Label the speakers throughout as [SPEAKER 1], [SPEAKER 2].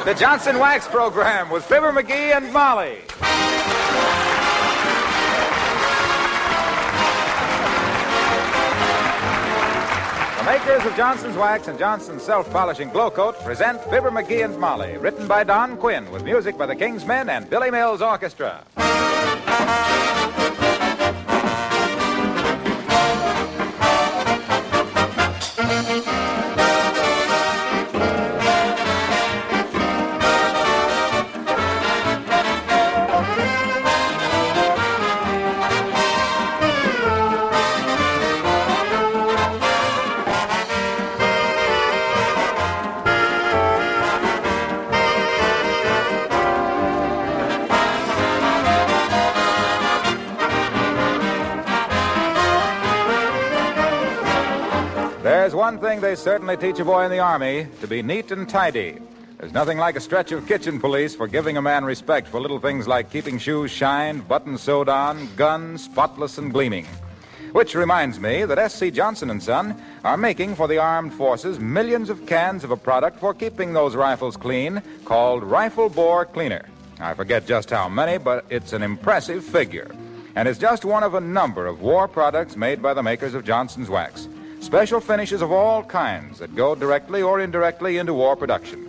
[SPEAKER 1] The Johnson Wax Program with Fibber McGee and Molly. The makers of Johnson's Wax and Johnson's Self-Polishing Glow Coat present Fibber McGee and Molly, written by Don Quinn, with music by the King's Men and Billy Mills Orchestra. There's one thing they certainly teach a boy in the Army, to be neat and tidy. There's nothing like a stretch of kitchen police for giving a man respect for little things like keeping shoes shined, buttons sewed on, guns spotless and gleaming. Which reminds me that S.C. Johnson & Son are making for the armed forces millions of cans of a product for keeping those rifles clean called Rifle Bore Cleaner. I forget just how many, but it's an impressive figure. And it's just one of a number of war products made by the makers of Johnson's Wax. Special finishes of all kinds that go directly or indirectly into war production.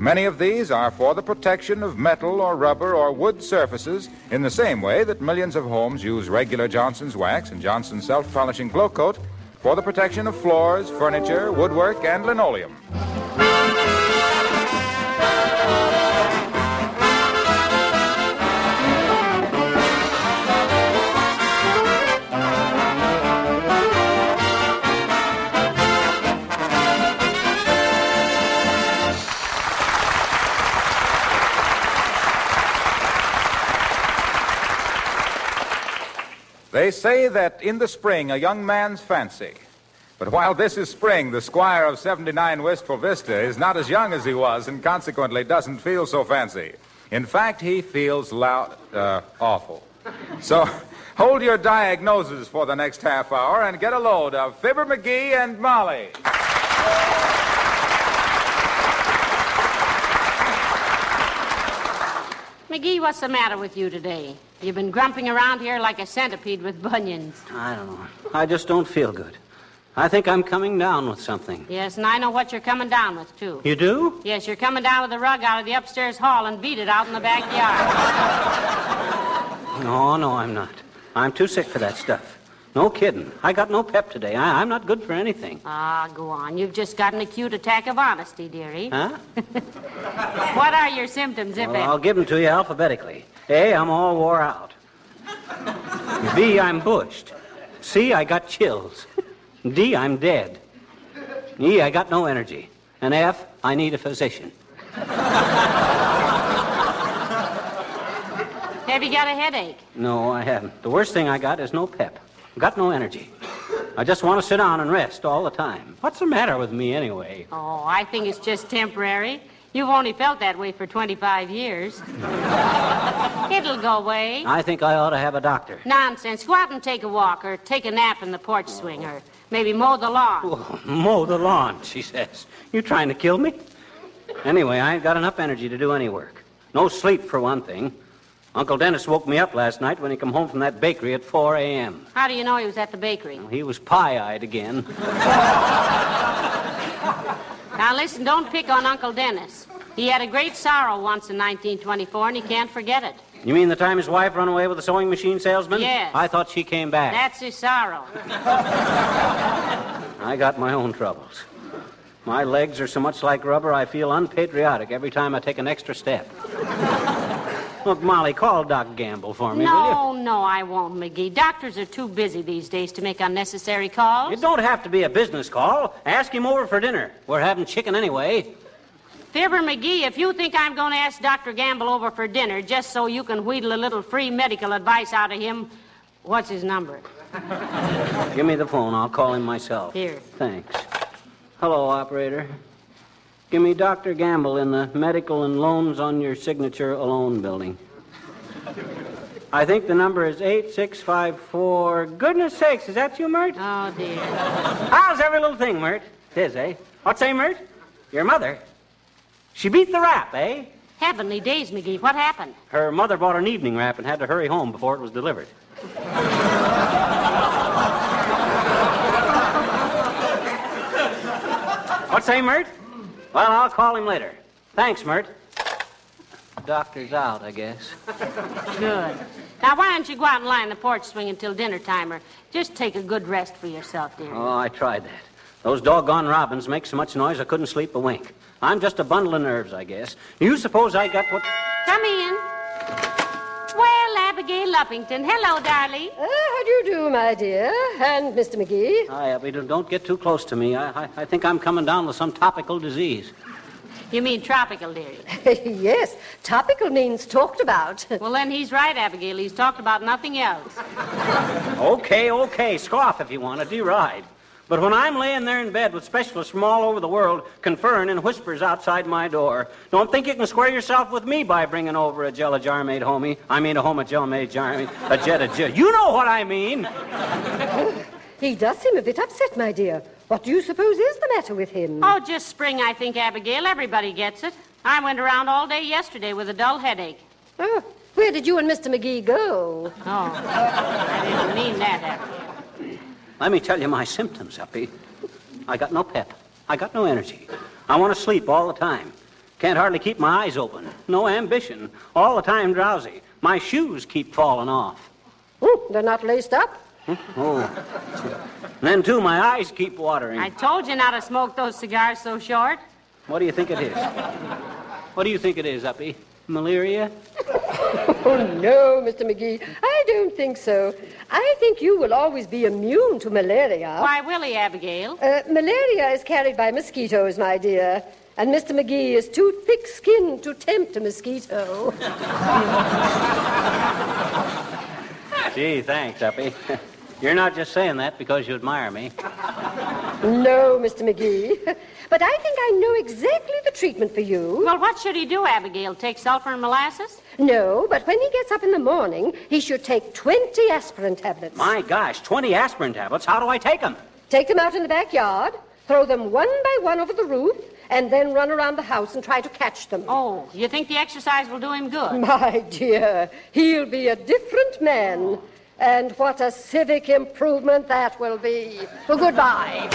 [SPEAKER 1] Many of these are for the protection of metal or rubber or wood surfaces in the same way that millions of homes use regular Johnson's Wax and Johnson's Self-Polishing Glow Coat for the protection of floors, furniture, woodwork, and linoleum. They say that in the spring a young man's fancy. But while this is spring, the squire of 79 Wistful Vista is not as young as he was and consequently doesn't feel so fancy. In fact, he feels awful. So hold your diagnoses for the next half hour and get a load of Fibber McGee and Molly.
[SPEAKER 2] McGee, what's the matter with you today? You've been grumping around here like a centipede with bunions.
[SPEAKER 3] I don't know. I just don't feel good. I think I'm coming down with something.
[SPEAKER 2] Yes, and I know what you're coming down with, too.
[SPEAKER 3] You do?
[SPEAKER 2] Yes, you're coming down with the rug out of the upstairs hall and beat it out in the backyard.
[SPEAKER 3] No, I'm not. I'm too sick for that stuff. No kidding. I got no pep today. I'm not good for anything.
[SPEAKER 2] Ah, go on. You've just got an acute attack of honesty, dearie.
[SPEAKER 3] Huh?
[SPEAKER 2] What are your symptoms, if
[SPEAKER 3] Well,
[SPEAKER 2] any?
[SPEAKER 3] I'll give them to you alphabetically. A, I'm all wore out. B, I'm bushed. C, I got chills. D, I'm dead. E, I got no energy. And F, I need a physician.
[SPEAKER 2] Have you got a headache?
[SPEAKER 3] No, I haven't. The worst thing I got is no pep. Got no energy. I just want to sit down and rest all the time. What's the matter with me anyway?
[SPEAKER 2] Oh, I think it's just temporary. You've only felt that way for 25 years. It'll go away.
[SPEAKER 3] I think I ought to have a doctor.
[SPEAKER 2] Nonsense. Go out and take a walk or take a nap in the porch swing or maybe mow the lawn.
[SPEAKER 3] Oh, mow the lawn, she says. You trying to kill me? Anyway, I ain't got enough energy to do any work. No sleep, for one thing. Uncle Dennis woke me up last night when he come home from that bakery at 4 a.m.
[SPEAKER 2] How do you know he was at the bakery?
[SPEAKER 3] Well, he was pie-eyed again.
[SPEAKER 2] Now, listen, don't pick on Uncle Dennis. He had a great sorrow once in 1924, and he can't forget it.
[SPEAKER 3] You mean the time his wife run away with a sewing machine salesman?
[SPEAKER 2] Yes.
[SPEAKER 3] I thought she came back.
[SPEAKER 2] That's his sorrow.
[SPEAKER 3] I got my own troubles. My legs are so much like rubber, I feel unpatriotic every time I take an extra step. Look, Molly, call Doc Gamble for me, will you?
[SPEAKER 2] No, I won't, McGee. Doctors are too busy these days to make unnecessary calls.
[SPEAKER 3] It don't have to be a business call. Ask him over for dinner. We're having chicken anyway.
[SPEAKER 2] Fibber McGee, if you think I'm going to ask Dr. Gamble over for dinner just so you can wheedle a little free medical advice out of him, what's his number?
[SPEAKER 3] Give me the phone. I'll call him myself.
[SPEAKER 2] Here.
[SPEAKER 3] Thanks. Hello, operator. Give me Dr. Gamble in the medical and loans on your signature alone building. I think the number is 8654. Goodness sakes, is that you, Mert?
[SPEAKER 2] Oh, dear.
[SPEAKER 3] How's every little thing, Mert? It is, eh? What say, Mert? Your mother? She beat the rap, eh?
[SPEAKER 2] Heavenly days, McGee. What happened?
[SPEAKER 3] Her mother bought an evening wrap and had to hurry home before it was delivered. What say, Mert? Well, I'll call him later. Thanks, Mert. Doctor's out, I guess.
[SPEAKER 2] Good. Now, why don't you go out and lie on the porch swing until dinner time, or just take a good rest for yourself, dear?
[SPEAKER 3] Oh, I tried that. Those doggone robins make so much noise I couldn't sleep a wink. I'm just a bundle of nerves, I guess. You suppose I got what...
[SPEAKER 2] Come in. Well, Abigail Luppington. Hello, darling.
[SPEAKER 4] How do you do, my dear? And Mr. McGee?
[SPEAKER 3] Hi, Abby. Don't get too close to me. I think I'm coming down with some topical disease.
[SPEAKER 2] You mean tropical, dearie?
[SPEAKER 4] Yes, topical means talked about.
[SPEAKER 2] Well, then he's right, Abigail. He's talked about nothing else.
[SPEAKER 3] Okay. Scoff if you want to. Deride. But when I'm laying there in bed with specialists from all over the world conferring in whispers outside my door, don't think you can square yourself with me by bringing over a jello jar made homie. I mean a homa jello made jar. A jet. You know what I mean.
[SPEAKER 4] He does seem a bit upset, my dear. What do you suppose is the matter with him?
[SPEAKER 2] Oh, just spring, I think, Abigail. Everybody gets it. I went around all day yesterday with a dull headache.
[SPEAKER 4] Oh, where did you and Mr. McGee go?
[SPEAKER 2] Oh, I didn't mean that, Abigail.
[SPEAKER 3] Let me tell you my symptoms, Uppy. I got no pep. I got no energy. I want to sleep all the time. Can't hardly keep my eyes open. No ambition. All the time drowsy. My shoes keep falling off.
[SPEAKER 4] They're not laced up?
[SPEAKER 3] Oh. And then, too, my eyes keep watering.
[SPEAKER 2] I told you not to smoke those cigars so short.
[SPEAKER 3] What do you think it is? What do you think it is, Uppy? Malaria?
[SPEAKER 4] Oh, no, Mr. McGee. I don't think so. I think you will always be immune to malaria.
[SPEAKER 2] Why will he, Abigail?
[SPEAKER 4] Malaria is carried by mosquitoes, my dear. And Mr. McGee is too thick-skinned to tempt a mosquito.
[SPEAKER 3] Gee, thanks, Uppy. You're not just saying that because you admire me.
[SPEAKER 4] No, Mr. McGee. But I think I know exactly the treatment for you.
[SPEAKER 2] Well, what should he do, Abigail? Take sulfur and molasses?
[SPEAKER 4] No, but when he gets up in the morning, he should take 20 aspirin tablets.
[SPEAKER 3] My gosh, 20 aspirin tablets? How do I take them?
[SPEAKER 4] Take them out in the backyard, throw them one by one over the roof, and then run around the house and try to catch them.
[SPEAKER 2] Oh, you think the exercise will do him good?
[SPEAKER 4] My dear, he'll be a different man. And what a civic improvement that will be. Well, goodbye.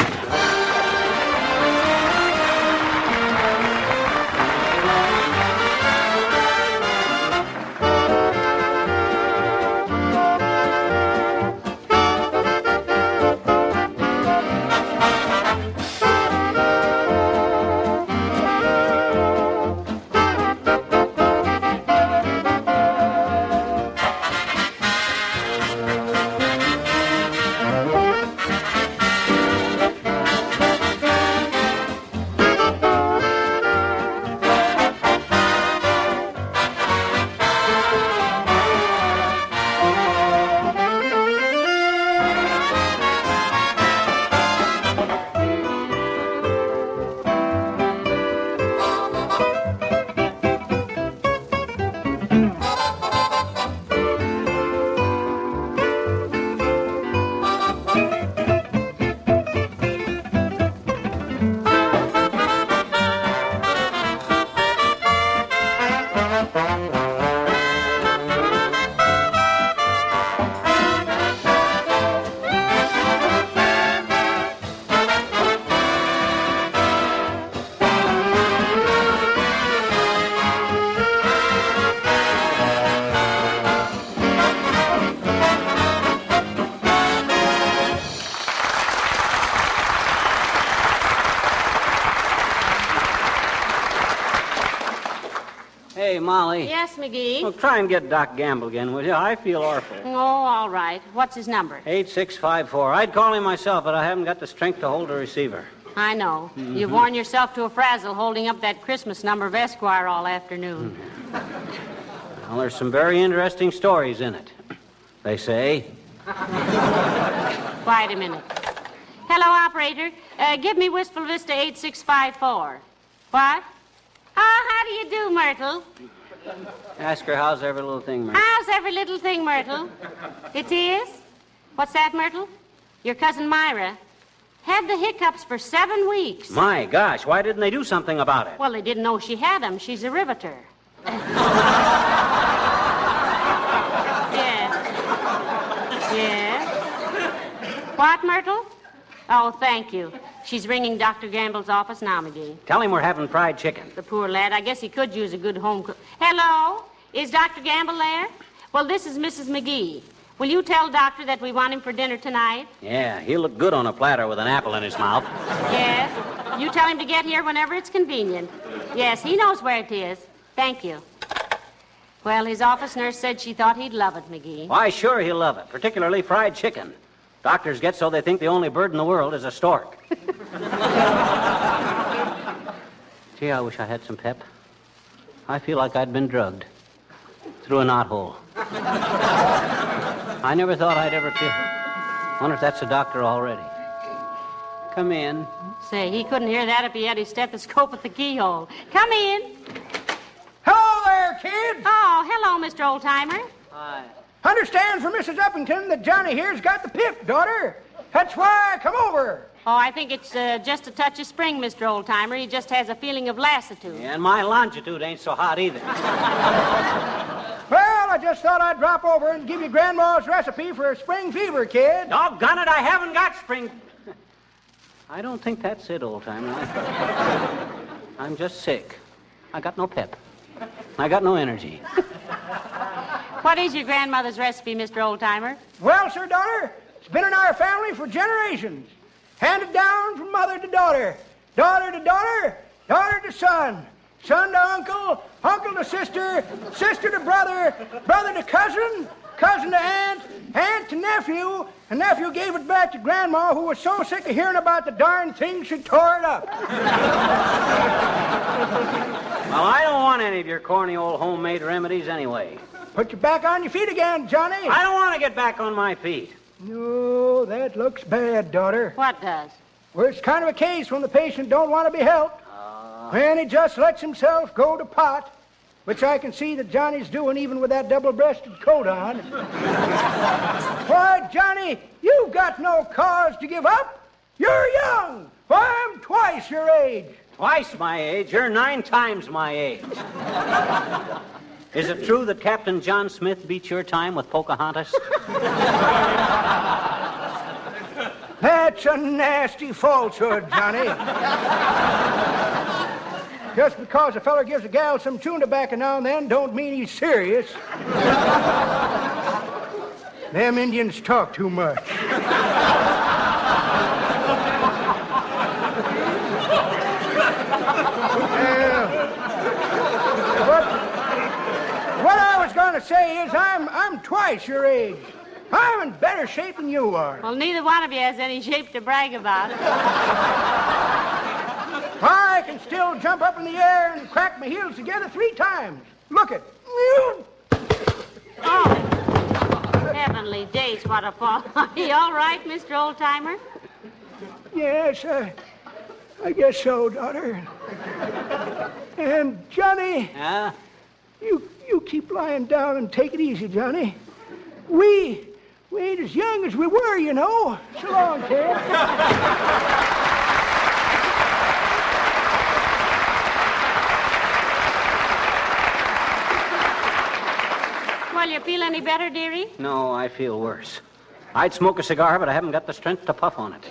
[SPEAKER 3] Hey, Molly.
[SPEAKER 2] Yes, McGee?
[SPEAKER 3] Well, try and get Doc Gamble again, will you? I feel awful.
[SPEAKER 2] Oh, all right. What's his number?
[SPEAKER 3] 8654. I'd call him myself, but I haven't got the strength to hold a receiver.
[SPEAKER 2] I know. You've worn yourself to a frazzle holding up that Christmas number of Esquire all afternoon.
[SPEAKER 3] Well, there's some very interesting stories in it, they say.
[SPEAKER 2] Quiet a minute. Hello, operator. Give me Wistful Vista 8654. What? Oh, how do you do, Myrtle?
[SPEAKER 3] Ask her how's every little thing, Myrtle.
[SPEAKER 2] How's every little thing, Myrtle? It is? What's that, Myrtle? Your cousin Myra. Had the hiccups for 7 weeks.
[SPEAKER 3] My gosh, why didn't they do something about it?
[SPEAKER 2] Well, they didn't know she had them. She's a riveter. Yes. Yes. What, Myrtle? Oh, thank you. She's ringing Dr. Gamble's office now, McGee.
[SPEAKER 3] Tell him we're having fried chicken.
[SPEAKER 2] The poor lad. I guess he could use a good home cook. Hello? Is Dr. Gamble there? Well, this is Mrs. McGee. Will you tell Doctor that we want him for dinner tonight?
[SPEAKER 3] Yeah, he'll look good on a platter with an apple in his mouth.
[SPEAKER 2] Yes. You tell him to get here whenever it's convenient. Yes, he knows where it is. Thank you. Well, his office nurse said she thought he'd love it, McGee.
[SPEAKER 3] Why, sure he'll love it, particularly fried chicken. Doctors get so they think the only bird in the world is a stork. Gee, I wish I had some pep. I feel like I'd been drugged through a knothole. I never thought I'd ever feel... Wonder if that's the doctor already. Come in.
[SPEAKER 2] Say, he couldn't hear that if he had his stethoscope at the keyhole. Come in.
[SPEAKER 5] Hello there, kids.
[SPEAKER 2] Oh, hello, Mr. Oldtimer.
[SPEAKER 3] Hi.
[SPEAKER 5] Understand from Mrs. Uppington that Johnny here's got the pip, daughter. That's why I come over.
[SPEAKER 2] Oh, I think it's just a touch of spring, Mr. Oldtimer. He just has a feeling of lassitude.
[SPEAKER 3] Yeah, and my longitude ain't so hot either.
[SPEAKER 5] Well, I just thought I'd drop over and give you Grandma's recipe for a spring fever, kid.
[SPEAKER 3] Doggone it, I haven't got spring... I don't think that's it, Oldtimer. I'm just sick. I got no pep. I got no energy.
[SPEAKER 2] What is your grandmother's recipe, Mr. Oldtimer?
[SPEAKER 5] Well, sir, daughter, it's been in our family for generations. Handed down from mother to daughter, daughter to daughter, daughter to son, son to uncle, uncle to sister, sister to brother, brother to cousin, cousin to aunt, aunt to nephew, and nephew gave it back to Grandma, who was so sick of hearing about the darn thing she tore it up.
[SPEAKER 3] Well, I don't want any of your corny old homemade remedies anyway.
[SPEAKER 5] Put you back on your feet again, Johnny.
[SPEAKER 3] I don't want to get back on my feet.
[SPEAKER 5] No, that looks bad, daughter.
[SPEAKER 2] What does?
[SPEAKER 5] Well, it's kind of a case when the patient don't want to be helped. When he just lets himself go to pot, which I can see that Johnny's doing even with that double-breasted coat on. Why, Johnny, you've got no cause to give up. You're young. Why, I'm twice your age.
[SPEAKER 3] Twice my age? You're 9 times my age. Is it true that Captain John Smith beat your time with Pocahontas?
[SPEAKER 5] That's a nasty falsehood, Johnny. Just because a feller gives a gal some chewing tobacco now and then don't mean he's serious. Them Indians talk too much. What I was going to say is I'm twice your age. I'm in better shape than you are.
[SPEAKER 2] Well, neither one of you has any shape to brag about.
[SPEAKER 5] I can still jump up in the air and crack my heels together 3 times. Look it.
[SPEAKER 2] Oh, heavenly days, what a fall. Are you all right, Mr. Oldtimer?
[SPEAKER 5] Yes, I guess so, daughter. And, Johnny,
[SPEAKER 3] Yeah?
[SPEAKER 5] you keep lying down and take it easy, Johnny. We ain't as young as we were, you know. So long, kid.
[SPEAKER 2] Well, you feel any better, dearie?
[SPEAKER 3] No, I feel worse. I'd smoke a cigar, but I haven't got the strength to puff on it.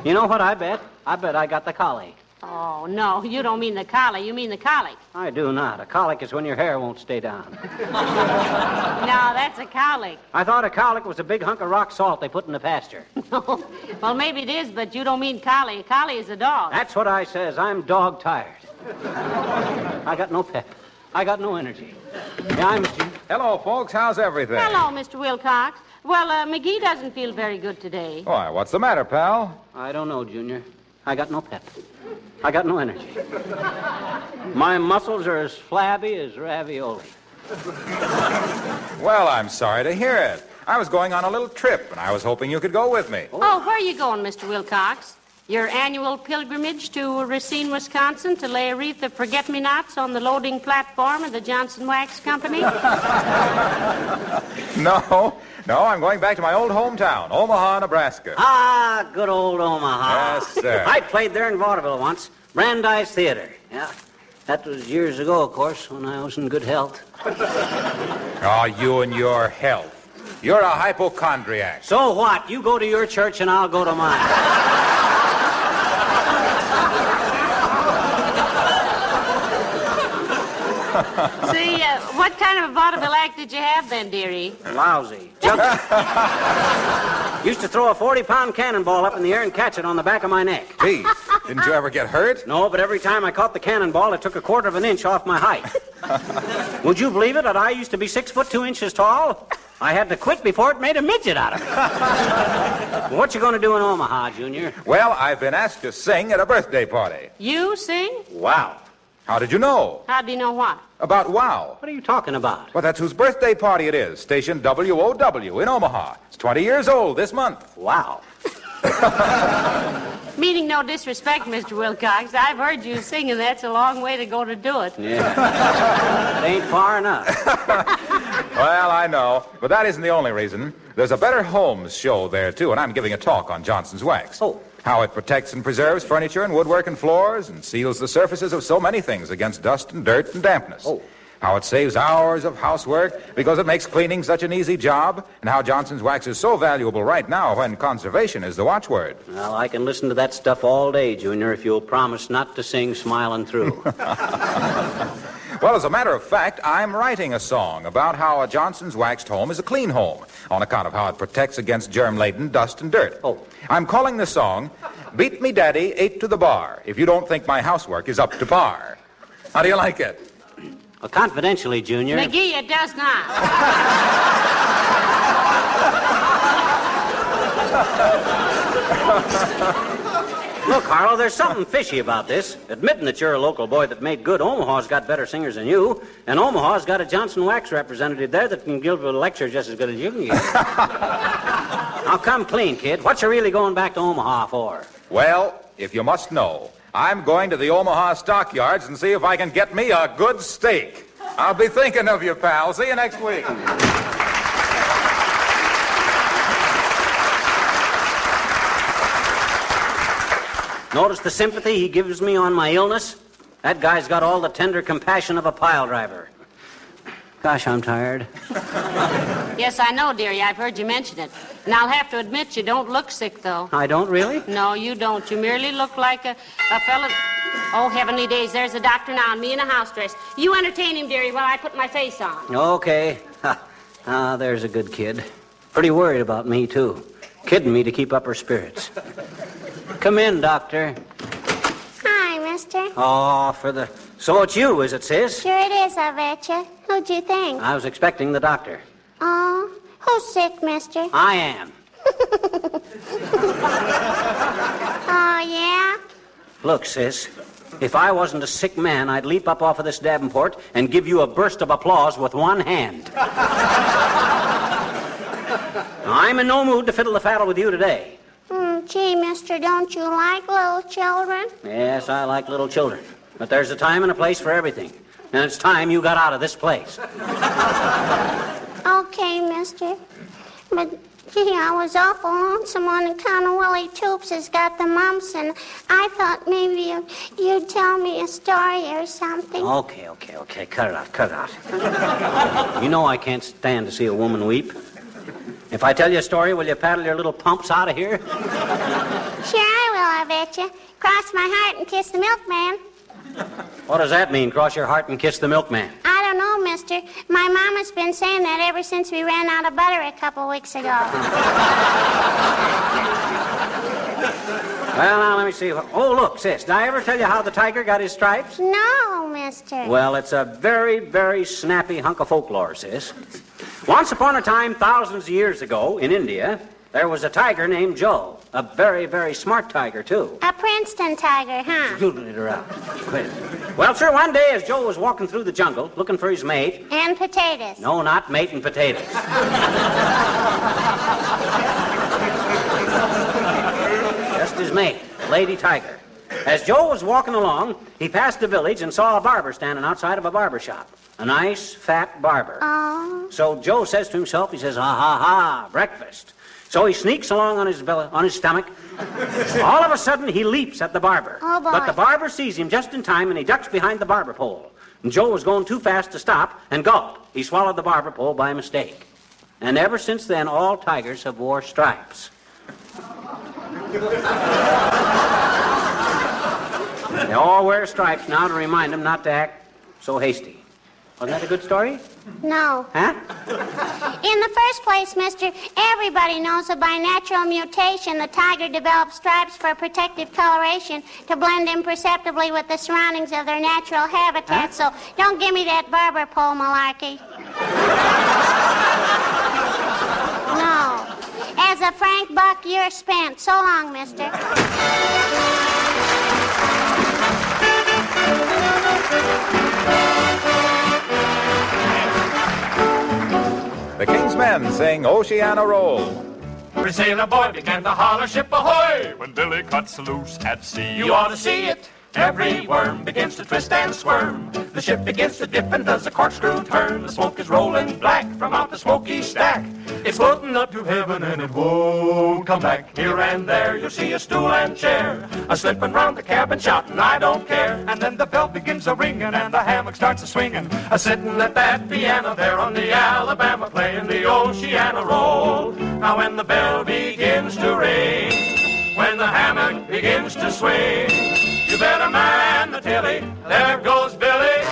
[SPEAKER 3] You know what I bet? I bet I got the colic.
[SPEAKER 2] Oh, no, you don't mean the collie. You mean the colic.
[SPEAKER 3] I do not. A colic is when your hair won't stay down.
[SPEAKER 2] No, that's a colic.
[SPEAKER 3] I thought a colic was a big hunk of rock salt they put in the pasture.
[SPEAKER 2] No. Well, maybe it is, but you don't mean collie. A collie is a dog.
[SPEAKER 3] That's what I says. I'm dog tired. I got no pep. I got no energy. Yeah, I'm...
[SPEAKER 1] Hello, folks. How's everything?
[SPEAKER 2] Hello, Mr. Wilcox. Well, McGee doesn't feel very good today.
[SPEAKER 1] Why, what's the matter, pal?
[SPEAKER 3] I don't know, Junior. I got no pep. I got no energy. My muscles are as flabby as ravioli.
[SPEAKER 1] Well, I'm sorry to hear it. I was going on a little trip, and I was hoping you could go with me.
[SPEAKER 2] Oh, where are you going, Mr. Wilcox? Your annual pilgrimage to Racine, Wisconsin to lay a wreath of forget-me-nots on the loading platform of the Johnson Wax Company?
[SPEAKER 1] No, I'm going back to my old hometown, Omaha, Nebraska.
[SPEAKER 3] Ah, good old Omaha.
[SPEAKER 1] Yes, sir.
[SPEAKER 3] I played there in vaudeville once. Brandeis Theater. Yeah. That was years ago, of course, when I was in good health.
[SPEAKER 1] Oh, you and your health. You're a hypochondriac.
[SPEAKER 3] So what? You go to your church and I'll go to mine.
[SPEAKER 2] See, what kind of a vaudeville act did you have then, dearie?
[SPEAKER 3] Lousy. Used to throw a 40-pound cannonball up in the air and catch it on the back of my neck.
[SPEAKER 1] Gee, didn't you ever get hurt?
[SPEAKER 3] No, but every time I caught the cannonball, it took a quarter of an inch off my height. Would you believe it that I used to be 6 foot 2 inches tall? I had to quit before it made a midget out of me. What you going to do in Omaha, Junior?
[SPEAKER 1] Well, I've been asked to sing at a birthday party.
[SPEAKER 2] You sing?
[SPEAKER 3] Wow.
[SPEAKER 1] How did you know?
[SPEAKER 2] How do you know what?
[SPEAKER 1] About WOW.
[SPEAKER 3] What are you talking about?
[SPEAKER 1] Well, that's whose birthday party it is. Station WOW in Omaha. It's 20 years old this month.
[SPEAKER 3] Wow.
[SPEAKER 2] Meaning no disrespect, Mr. Wilcox. I've heard you sing, and that's a long way to go to do it.
[SPEAKER 3] Yeah. It ain't far enough.
[SPEAKER 1] Well, I know, but that isn't the only reason. There's a Better Homes show there, too, and I'm giving a talk on Johnson's Wax.
[SPEAKER 3] Oh.
[SPEAKER 1] How it protects and preserves furniture and woodwork and floors and seals the surfaces of so many things against dust and dirt and dampness.
[SPEAKER 3] Oh.
[SPEAKER 1] How it saves hours of housework because it makes cleaning such an easy job, and how Johnson's Wax is so valuable right now when conservation is the watchword.
[SPEAKER 3] Well, I can listen to that stuff all day, Junior, if you'll promise not to sing Smiling Through.
[SPEAKER 1] Well, as a matter of fact, I'm writing a song about how a Johnson's waxed home is a clean home on account of how it protects against germ-laden dust and dirt.
[SPEAKER 3] Oh.
[SPEAKER 1] I'm calling the song, Beat Me Daddy 8 to the Bar, if you don't think my housework is up to par. How do you like it?
[SPEAKER 3] Well, confidentially, Junior.
[SPEAKER 2] McGee, it does not.
[SPEAKER 3] Look, Harlow, there's something fishy about this. Admitting that you're a local boy that made good, Omaha's got better singers than you, and Omaha's got a Johnson Wax representative there that can give a lecture just as good as you can give. Now, come clean, kid. What you really going back to Omaha for?
[SPEAKER 1] Well, if you must know, I'm going to the Omaha stockyards and see if I can get me a good steak. I'll be thinking of you, pal. See you next week.
[SPEAKER 3] Notice the sympathy he gives me on my illness? That guy's got all the tender compassion of a pile driver. Gosh, I'm tired.
[SPEAKER 2] Yes, I know, dearie. I've heard you mention it. And I'll have to admit you don't look sick, though.
[SPEAKER 3] I don't really?
[SPEAKER 2] No, you don't. You merely look like a fella... Oh, heavenly days, there's a doctor now and me in a house dress. You entertain him, dearie, while I put my face on.
[SPEAKER 3] Okay. Ah, there's a good kid. Pretty worried about me, too. Kidding me to keep up her spirits. Come in, doctor.
[SPEAKER 6] Hi, mister.
[SPEAKER 3] Oh, So it's you, is it, sis?
[SPEAKER 6] Sure it is, I betcha. Who'd you think?
[SPEAKER 3] I was expecting the doctor.
[SPEAKER 6] Oh, who's sick, mister?
[SPEAKER 3] I am.
[SPEAKER 6] Oh, yeah?
[SPEAKER 3] Look, sis, if I wasn't a sick man, I'd leap up off of this Davenport and give you a burst of applause with one hand. I'm in no mood to fiddle the faddle with you today.
[SPEAKER 6] Gee, mister, don't you like little children?
[SPEAKER 3] Yes, I like little children. But there's a time and a place for everything. And it's time you got out of this place.
[SPEAKER 6] Okay, mister. But, gee, I was awful lonesome on account of Willie Toops has got the mumps, and I thought maybe you'd tell me a story or something.
[SPEAKER 3] Okay. Cut it out. You know I can't stand to see a woman weep. If I tell you a story, will you paddle your little pumps out of here?
[SPEAKER 6] Sure I will, I betcha. Cross my heart and kiss the milkman.
[SPEAKER 3] What does that mean, cross your heart and kiss the milkman?
[SPEAKER 6] I don't know, mister. My mama's been saying that ever since we ran out of butter a couple weeks ago.
[SPEAKER 3] Well, now, let me see. Oh, look, sis, did I ever tell you how the tiger got his stripes?
[SPEAKER 6] No, mister.
[SPEAKER 3] Well, it's a very, very snappy hunk of folklore, sis. Once upon a time, thousands of years ago, in India, there was a tiger named Joe. A very, very smart tiger, too.
[SPEAKER 6] A Princeton tiger, huh?
[SPEAKER 3] You let her out. Quit. Well, sir, one day as Joe was walking through the jungle looking for his mate...
[SPEAKER 6] And potatoes.
[SPEAKER 3] No, not mate and potatoes. Just his mate. Lady Tiger. As Joe was walking along, he passed the village and saw a barber standing outside of a barber shop. A nice, fat barber.
[SPEAKER 6] Oh.
[SPEAKER 3] So Joe says to himself, he says, ha, breakfast. So he sneaks along on his belly, on his stomach. All of a sudden, he leaps at the barber.
[SPEAKER 6] Oh, boy.
[SPEAKER 3] But the barber sees him just in time, and he ducks behind the barber pole. And Joe was going too fast to stop, and gulp, he swallowed the barber pole by mistake. And ever since then, all tigers have wore stripes. They all wear stripes now to remind them not to act so hasty. Wasn't that a good story?
[SPEAKER 6] No.
[SPEAKER 3] Huh?
[SPEAKER 6] In the first place, mister, everybody knows that by natural mutation, the tiger develops stripes for protective coloration to blend imperceptibly with the surroundings of their natural habitat. So don't give me that barber pole malarkey. No. As a frank buck, you're spent. So long, mister.
[SPEAKER 1] The King's Men sing Oceana Roll.
[SPEAKER 7] Every sailor boy began to holler, ship ahoy, when Billy cuts loose at sea. You ought to see it. Every worm begins to twist and squirm. The ship begins to dip and does a corkscrew turn. The smoke is rolling black from out the smoky stack. It's floating up to heaven and it won't come back. Here and there you'll see a stool and chair, a slipping round the cabin shouting, I don't care. And then the bell begins a ringing and the hammock starts a swinging, a sitting at that piano there on the Alabama playing the Oceana Roll. Now when the bell begins to ring, when the hammock begins to swing, you better man the tilly, there goes Billy.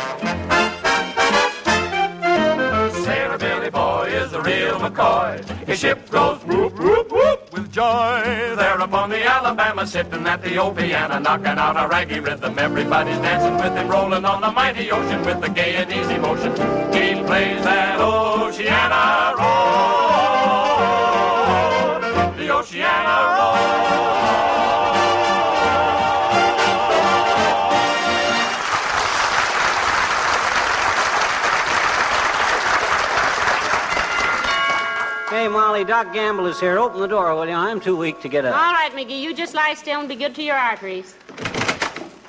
[SPEAKER 7] Sailor Billy boy is a real McCoy. His ship goes whoop, whoop, whoop with joy. There upon the Alabama, sitting at the old piano, knocking out a raggy rhythm. Everybody's dancing with him, rolling on the mighty ocean with the gay and easy motion. He plays that Oceana Roll, the Oceana Roll.
[SPEAKER 3] Hey, Molly, Doc Gamble is here. Open the door, will you? I'm too weak to get up.
[SPEAKER 2] All right, McGee, you just lie still and be good to your arteries.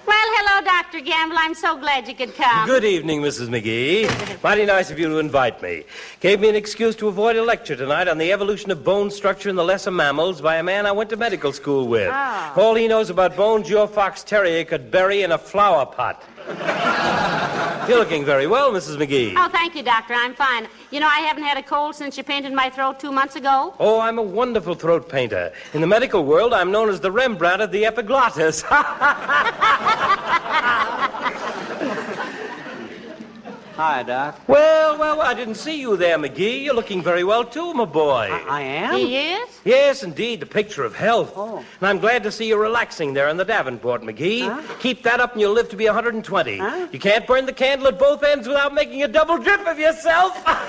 [SPEAKER 2] Well, hello, Dr. Gamble. I'm so glad you could come.
[SPEAKER 8] Good evening, Mrs. McGee. Mighty nice of you to invite me. Gave me an excuse to avoid a lecture tonight on the evolution of bone structure in the lesser mammals by a man I went to medical school with.
[SPEAKER 2] Oh.
[SPEAKER 8] All he knows about bones, your fox terrier could bury in a flower pot. You're looking very well, Mrs. McGee.
[SPEAKER 2] Oh, thank you, Doctor. I'm fine. You know, I haven't had a cold since you painted my throat 2 months ago.
[SPEAKER 8] Oh, I'm a wonderful throat painter. In the medical world, I'm known as the Rembrandt of the epiglottis.
[SPEAKER 3] Hi, Doc.
[SPEAKER 8] Well, I didn't see you there, McGee. You're looking very well, too, my boy.
[SPEAKER 3] I am?
[SPEAKER 2] He is?
[SPEAKER 8] Yes, indeed, the picture of health.
[SPEAKER 3] Oh.
[SPEAKER 8] And I'm glad to see you relaxing there in the Davenport, McGee.
[SPEAKER 3] Huh?
[SPEAKER 8] Keep that up and you'll live to be 120.
[SPEAKER 3] Huh?
[SPEAKER 8] You can't burn the candle at both ends without making a double drip of yourself.
[SPEAKER 2] Doctor.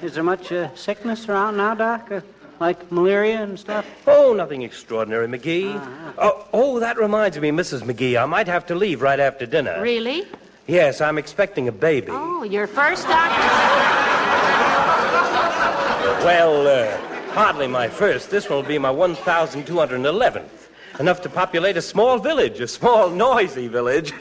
[SPEAKER 3] Is there much sickness around now, Doc? Like malaria and stuff?
[SPEAKER 8] Oh, nothing extraordinary, McGee. Oh, that reminds me, Mrs. McGee, I might have to leave right after dinner.
[SPEAKER 2] Really?
[SPEAKER 8] Yes, I'm expecting a baby.
[SPEAKER 2] Oh, your first, Doctor?
[SPEAKER 8] Well, hardly my first. This one will be my 1,211th. Enough to populate a small village, a small, noisy village.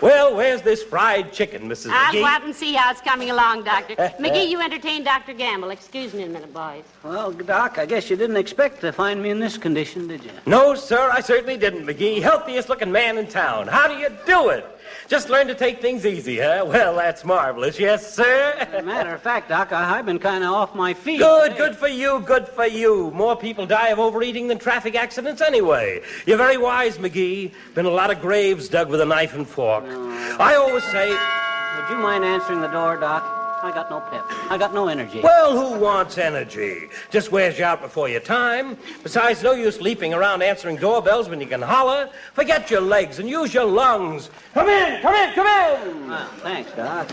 [SPEAKER 8] Well, where's this fried chicken, Mrs.
[SPEAKER 2] I'll
[SPEAKER 8] McGee?
[SPEAKER 2] go out and see how it's coming along, Doctor. McGee, you entertain Dr. Gamble. Excuse me a minute, boys.
[SPEAKER 3] Well, Doc, I guess you didn't expect to find me in this condition, did you?
[SPEAKER 8] No, sir, I certainly didn't, McGee. Healthiest looking man in town. How do you do it? Just learn to take things easy, huh? Well, that's marvelous. Yes, sir?
[SPEAKER 3] Matter of fact, Doc, I've been kind of off my feet.
[SPEAKER 8] Good for you, good for you. More people die of overeating than traffic accidents anyway. You're very wise, McGee. Been a lot of graves dug with a knife and fork. I always say...
[SPEAKER 3] Would you mind answering the door, Doc? I got no pep. I got no energy.
[SPEAKER 8] Well, who wants energy? Just wears you out before your time. Besides, no use leaping around answering doorbells when you can holler. Forget your legs and use your lungs. Come in, come in, come in!
[SPEAKER 3] Well, thanks, Doc.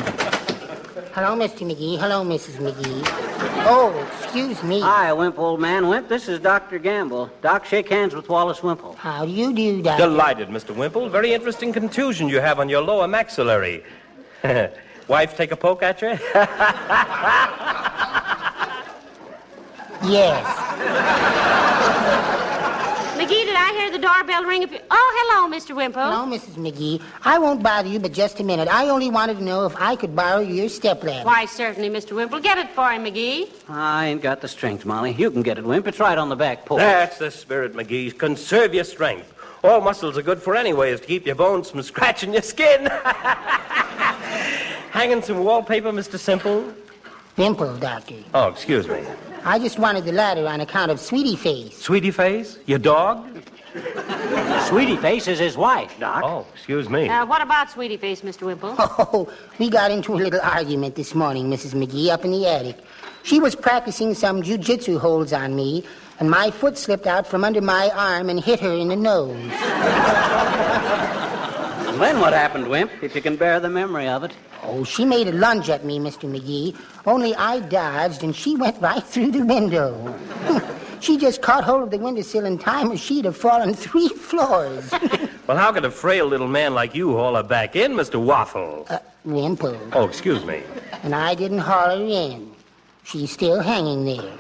[SPEAKER 9] Hello, Mr. McGee. Hello, Mrs. McGee. Oh, excuse me.
[SPEAKER 3] Hi, Wimple, old man. Wimp, this is Dr. Gamble. Doc, shake hands with Wallace Wimple.
[SPEAKER 9] How do you do, Doctor?
[SPEAKER 8] Delighted, Mr. Wimple. Very interesting contusion you have on your lower maxillary. Wife take a poke at you?
[SPEAKER 9] Yes.
[SPEAKER 2] McGee, did I hear the doorbell ring? Oh, hello, Mr. Wimple.
[SPEAKER 9] Hello, Mrs. McGee. I won't bother you but just a minute. I only wanted to know if I could borrow your stepladder.
[SPEAKER 2] Why, certainly, Mr. Wimple. Get it for him, McGee.
[SPEAKER 3] I ain't got the strength, Molly. You can get it, Wimp. It's right on the back porch.
[SPEAKER 8] That's the spirit, McGee. Conserve your strength. All muscles are good for anyway, is to keep your bones from scratching your skin. Hanging some wallpaper, Mr. Simple?
[SPEAKER 9] Wimple, Doctor.
[SPEAKER 8] Oh, excuse me.
[SPEAKER 9] I just wanted the ladder on account of Sweetie Face.
[SPEAKER 8] Sweetie Face? Your dog?
[SPEAKER 3] Sweetie Face is his wife, Doc.
[SPEAKER 8] Oh, excuse me.
[SPEAKER 2] What about Sweetie Face, Mr. Wimple?
[SPEAKER 9] Oh, we got into a little argument this morning, Mrs. McGee, up in the attic. She was practicing some jiu-jitsu holds on me, and my foot slipped out from under my arm and hit her in the nose.
[SPEAKER 3] And then what happened, Wimp, if you can bear the memory of it?
[SPEAKER 9] Oh, she made a lunge at me, Mr. McGee, only I dodged, and she went right through the window. She just caught hold of the windowsill in time, or she'd have fallen 3 floors.
[SPEAKER 8] Well, how could a frail little man like you haul her back in, Mr. Waffle?
[SPEAKER 9] Wimple.
[SPEAKER 8] Oh, excuse me.
[SPEAKER 9] And I didn't haul her in. She's still hanging there.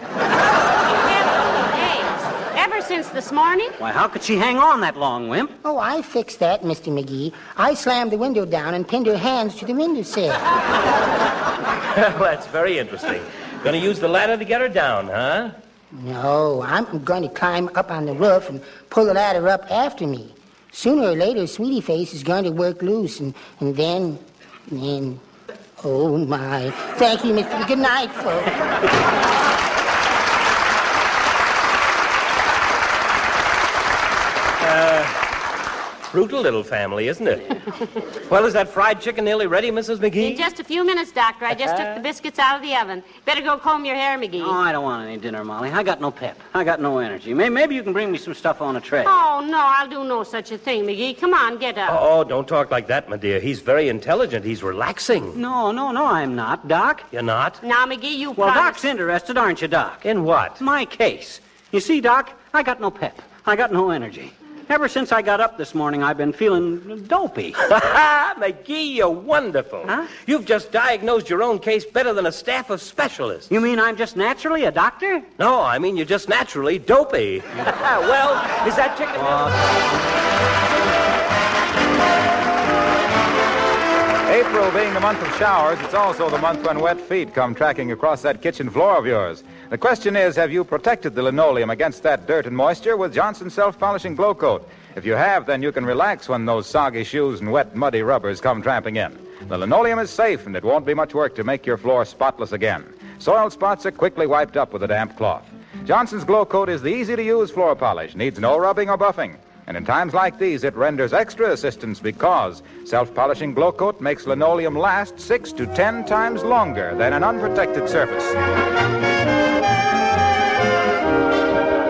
[SPEAKER 2] Ever since this morning?
[SPEAKER 3] Why, how could she hang on that long, Wimp?
[SPEAKER 9] Oh, I fixed that, Mr. McGee. I slammed the window down and pinned her hands to the windowsill.
[SPEAKER 8] Well, that's very interesting. Gonna use the ladder to get her down, huh?
[SPEAKER 9] No, I'm going to climb up on the roof and pull the ladder up after me. Sooner or later, Sweetie Face is going to work loose, and then, oh, my. Thank you, Mr. Good night, folks.
[SPEAKER 8] Brutal little family, isn't it? Well, is that fried chicken nearly ready, Mrs. McGee?
[SPEAKER 2] In just a few minutes, Doctor. I just took the biscuits out of the oven. Better go comb your hair, McGee.
[SPEAKER 3] Oh, I don't want any dinner, Molly. I got no pep. I got no energy. Maybe you can bring me some stuff on a tray.
[SPEAKER 2] Oh, no, I'll do no such a thing, McGee. Come on, get up.
[SPEAKER 8] Oh, don't talk like that, my dear. He's very intelligent. He's relaxing.
[SPEAKER 3] No, I'm not, Doc.
[SPEAKER 8] You're not?
[SPEAKER 2] Now, McGee, you
[SPEAKER 3] Well,
[SPEAKER 2] promised...
[SPEAKER 3] Doc's interested, aren't you, Doc?
[SPEAKER 8] In what?
[SPEAKER 3] My case. You see, Doc, I got no pep. I got no energy. Ever since I got up this morning, I've been feeling dopey.
[SPEAKER 8] McGee, you're wonderful.
[SPEAKER 3] Huh?
[SPEAKER 8] You've just diagnosed your own case better than a staff of specialists.
[SPEAKER 3] You mean I'm just naturally a doctor?
[SPEAKER 8] No, I mean you're just naturally dopey. Well, is that chicken...
[SPEAKER 1] April being the month of showers, it's also the month when wet feet come tracking across that kitchen floor of yours. The question is, have you protected the linoleum against that dirt and moisture with Johnson's self-polishing glow coat? If you have, then you can relax when those soggy shoes and wet, muddy rubbers come tramping in. The linoleum is safe, and it won't be much work to make your floor spotless again. Soiled spots are quickly wiped up with a damp cloth. Johnson's glow coat is the easy-to-use floor polish, needs no rubbing or buffing. And in times like these, it renders extra assistance because self-polishing glow coat makes linoleum last 6 to 10 times longer than an unprotected surface.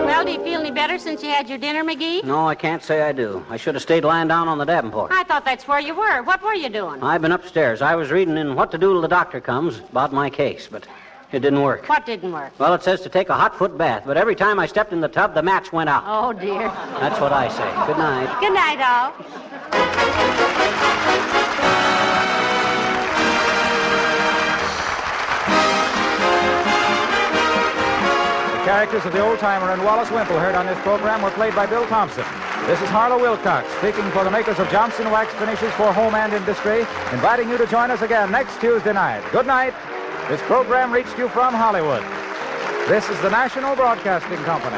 [SPEAKER 2] Well, do you feel any better since you had your dinner, McGee?
[SPEAKER 3] No, I can't say I do. I should have stayed lying down on the Davenport.
[SPEAKER 2] I thought that's where you were. What were you doing?
[SPEAKER 3] I've been upstairs. I was reading in What to Do Till the Doctor Comes about my case, but it didn't work.
[SPEAKER 2] What didn't work?
[SPEAKER 3] Well, it says to take a hot foot bath, but every time I stepped in the tub, the match went out.
[SPEAKER 2] Oh, dear.
[SPEAKER 3] That's what I say. Good night.
[SPEAKER 2] Good night, all.
[SPEAKER 1] The characters of the old-timer and Wallace Wimple heard on this program were played by Bill Thompson. This is Harlow Wilcox, speaking for the makers of Johnson Wax Finishes for Home and Industry, inviting you to join us again next Tuesday night. Good night. This program reached you from Hollywood. This is the National Broadcasting Company.